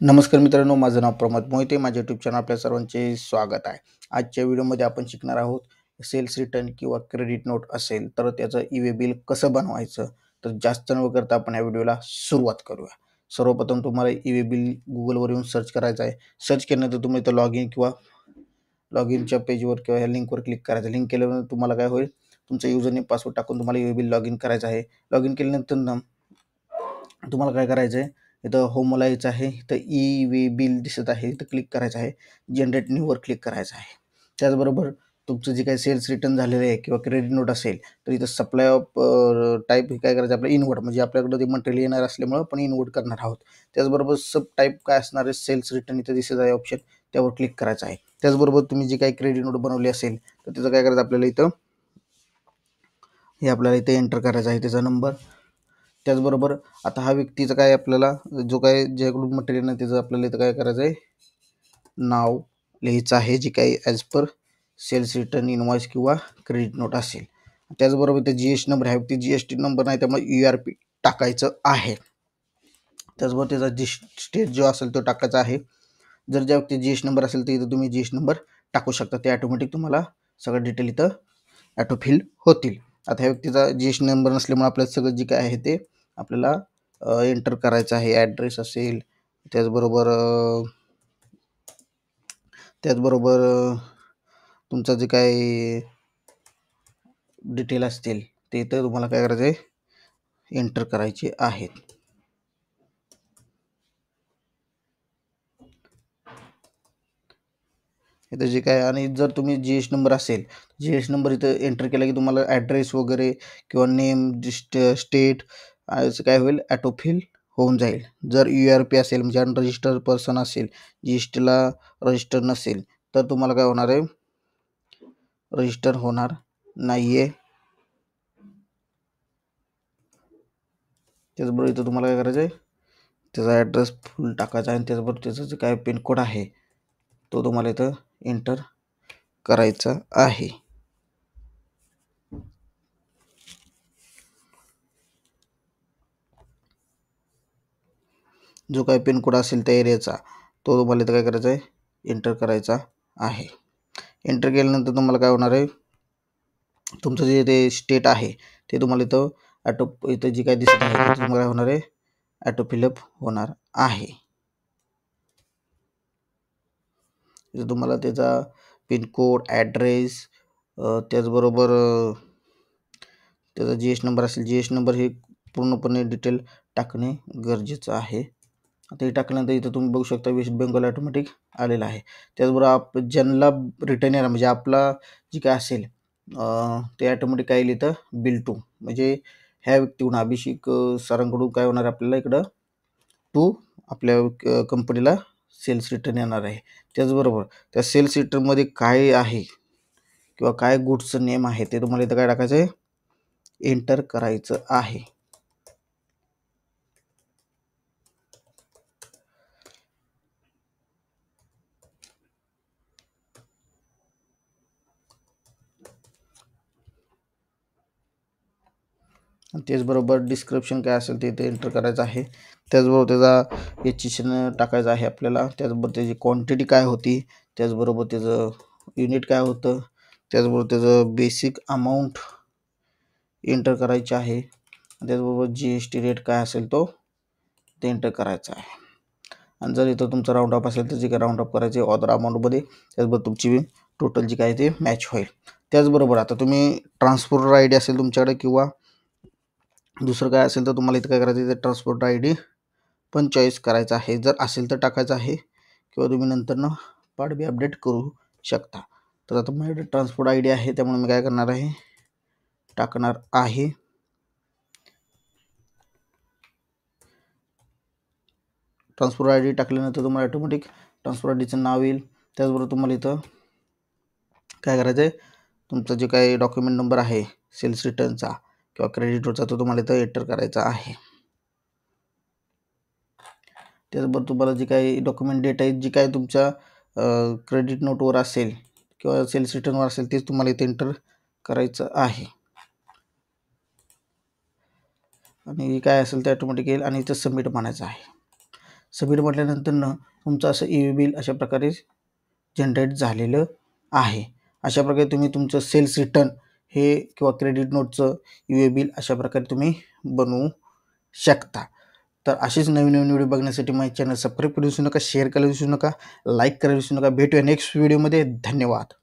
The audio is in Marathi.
नमस्कार मित्रांनो, माझं नाव प्रमोद मोहिते. माझ्या यूट्यूब चॅनल आपल्या सर्वांचे स्वागत आहे. आजच्या व्हिडिओमध्ये आपण शिकणार आहोत सेल्स रिटर्न किंवा क्रेडिट नोट असेल तर त्याचं ई-वे बिल कसं बनवायचं. तर जास्त न करता आपण या व्हिडिओला सुरुवात करूया. सर्वप्रथम तुम्हाला ई-वे बिल गुगलवर येऊन सर्च करायचं आहे. सर्च केल्यानंतर तुम्ही इथं लॉग इनच्या पेजवर किंवा या लिंकवर क्लिक करायचं. लिंक केल्यानंतर तुम्हाला काय होईल, तुमचं युजर नेम पासवर्ड टाकून तुम्हाला ई-वे बिल लॉग इन करायचं आहे. लॉग इन केल्यानंतर तुम्हाला काय करायचं आहे, इथं होमला यायचं आहे. इथं ई-वे बिल दिसत आहे, इथं क्लिक करायचं आहे. जनरेट न्यूवर क्लिक करायचं आहे. त्याचबरोबर तुमचं जे काही सेल्स रिटर्न झालेलं आहे किंवा क्रेडिट नोट असेल तर इथं सप्लाय ऑफ टाईप काय करायचं आपलं इनवर्ड, म्हणजे आपल्याकडे ते मटेरियल येणार असल्यामुळं आपण इनवर्ड करणार आहोत. त्याचबरोबर सब टाईप काय असणार आहे, सेल्स रिटर्न इथं दिसत आहे ऑप्शन, त्यावर क्लिक करायचं आहे. त्याचबरोबर तुम्ही जी काही क्रेडिट नोट बनवली असेल तर त्याचं काय करायचं आपल्याला इथं एंटर करायचं आहे, त्याचा नंबर. त्याचबरोबर आता हा व्यक्तीचं काय आपल्याला जो काय ज्याकडून मटेरियल नाही त्याचं आपल्याला इथं काय करायचं आहे, नाव लिहायचं आहे, जे काही as per sales return invoice किंवा क्रेडिट नोट असेल. त्याचबरोबर ते GST नंबर आहे, GST नंबर नाही त्यामुळे URP टाकायचं आहे. त्याचबरोबर त्याचा स्टेट जो असेल तो टाकायचा आहे. जर ज्या व्यक्ती GST नंबर असेल तर इथं तुम्ही GST नंबर टाकू शकता. ते ऑटोमॅटिक तुम्हाला सगळं डिटेल इथं ऑटो फिल होतील. आता ह्या व्यक्तीचा GST नंबर नसल्यामुळे आपल्याला सगळं जे काय आहे ते आपल्याला एंटर करायचं आहे. ॲड्रेस असेल, त्याचबरोबर तुमचं जे काय डिटेल असतील ते इथं तुम्हाला काय करायचं आहे, एंटर करायचे आहेत. इथं जे काय, आणि जर तुम्ही GST नंबर असेल, GST नंबर इथं एंटर केला की तुम्हाला ॲड्रेस वगैरे किंवा नेम स्टेट असं काय होईल, ऑटो फिल होऊन जाईल. जर URP असेल म्हणजे अनरजिस्टर्ड पर्सन असेल, GSTला रजिस्टर नसेल तर तुम्हाला काय होणार आहे, रजिस्टर होणार नाही आहे. त्याचबरोबर इथं तुम्हाला काय करायचं आहे, त्याचा ॲड्रेस फुल टाकायचा आहे आणि त्याचबरोबर त्याचं जे काय पिनकोड आहे तो तुम्हाला इथं एंटर करायचा आहे. जो काही पिनकोड असेल त्या एरियाचा तो तुम्हाला इथं काय करायचा आहे, एंटर करायचा आहे. एंटर केल्यानंतर तुम्हाला काय होणार आहे, तुमचं जे ते स्टेट आहे ते तुम्हाला इथं जी काय दिसत आहे ते तुम्हाला काय होणार आहे, ऑटो फिलअप होणार आहे. इथं तुम्हाला त्याचा पिनकोड, ॲड्रेस, त्याचबरोबर त्याचा GST नंबर असेल, GST नंबर हे पूर्णपणे डिटेल टाकणे गरजेचं आहे. आता हे टाकल्यानंतर इथं तुम्ही बघू शकता वेस्ट बेंगॉल ऑटोमॅटिक आलेला आहे. त्याचबरोबर ज्यांना रिटर्न येणार म्हणजे आपला जे काय असेल ते ऑटोमॅटिक काय येईल इथं, बिल टू, म्हणजे ह्या व्यक्तीकडून अभिषेक सरांकडून काय होणार आपल्याला इकडं टू आपल्या कंपनीला सेल्स रिटर्न येणार आहे. त्याचबरोबर त्या सेल्स रिटर्नमध्ये काय आहे किंवा काय गुड्सचं नेम आहे ते तुम्हाला इथं काय टाकायचं आहे, एंटर करायचं आहे. त्याचबरोबर डिस्क्रिप्शन काय असेल ते इथे एंटर करायचं आहे. त्याचबरोबर त्याचा HCN टाकायचं आहे आपल्याला. त्याचबरोबर त्याची क्वांटिटी काय होती, त्याचबरोबर त्याचं युनिट काय होतं, त्याचबरोबर त्याचं बेसिक अमाऊंट एंटर करायची आहे. त्याचबरोबर GST रेट काय असेल तो ते एंटर करायचा आहे. आणि जर इथं तुमचा राऊंड ऑफ असेल तर जे काय राऊंड ऑफ करायचे ऑदर अमाऊंटमध्ये, त्याचबरोबर तुमची टोटल जी काय ते मॅच होईल. त्याचबरोबर आता तुम्ही ट्रान्सपोर्टर ID असेल तुमच्याकडे किंवा दुसरं काय असेल तर तुम्हाला इथं काय करायचं आहे, ट्रान्सपोर्टर ID पण चॉईस करायचा आहे. जर असेल तर टाकायचं आहे किंवा तुम्ही नंतरनं पार्ट बी अपडेट करू शकता. तर आता माझ्याकडे ट्रान्सपोर्ट ID आहे त्यामुळे मी काय करणार आहे, टाकणार आहे. ट्रान्सपोर्ट ID टाकल्यानंतर तुम्हाला ऑटोमॅटिक ट्रान्सपोर्ट IDचं नाव येईल. त्याचबरोबर तुम्हाला इथं काय करायचं आहे, तुमचं जे काही डॉक्युमेंट नंबर आहे सेल्स रिटर्नचा किंवा क्रेडिट नोटचा तो तुम्हाला इथं एंटर करायचा आहे. त्याचबरोबर तुम्हाला जे काही डॉक्युमेंट डेट आहे, जी काय तुमच्या क्रेडिट नोटवर असेल किंवा सेल्स रिटर्नवर असेल तेच तुम्हाला इथे एंटर करायचं आहे. आणि काय असेल ते ऑटोमॅटिक येईल आणि इथं सबमिट म्हणायचं आहे. सबमिट म्हटल्यानंतर तुमचं असं ई वे बिल अशा प्रकारे जनरेट झालेलं आहे. अशा प्रकारे तुम्ही तुमचं सेल्स रिटर्न हे किंवा क्रेडिट नोटचं ई वे बिल अशा प्रकारे तुम्ही बनवू शकता. तर अशीच नवीन नवीन व्हिडिओ बघण्यासाठी माझ्या चॅनल सबस्क्राईब करू विसरू नका, शेअर करायला विसरू नका, लाईक करायला विसरू नका. भेटूया नेक्स्ट व्हिडिओमध्ये. धन्यवाद.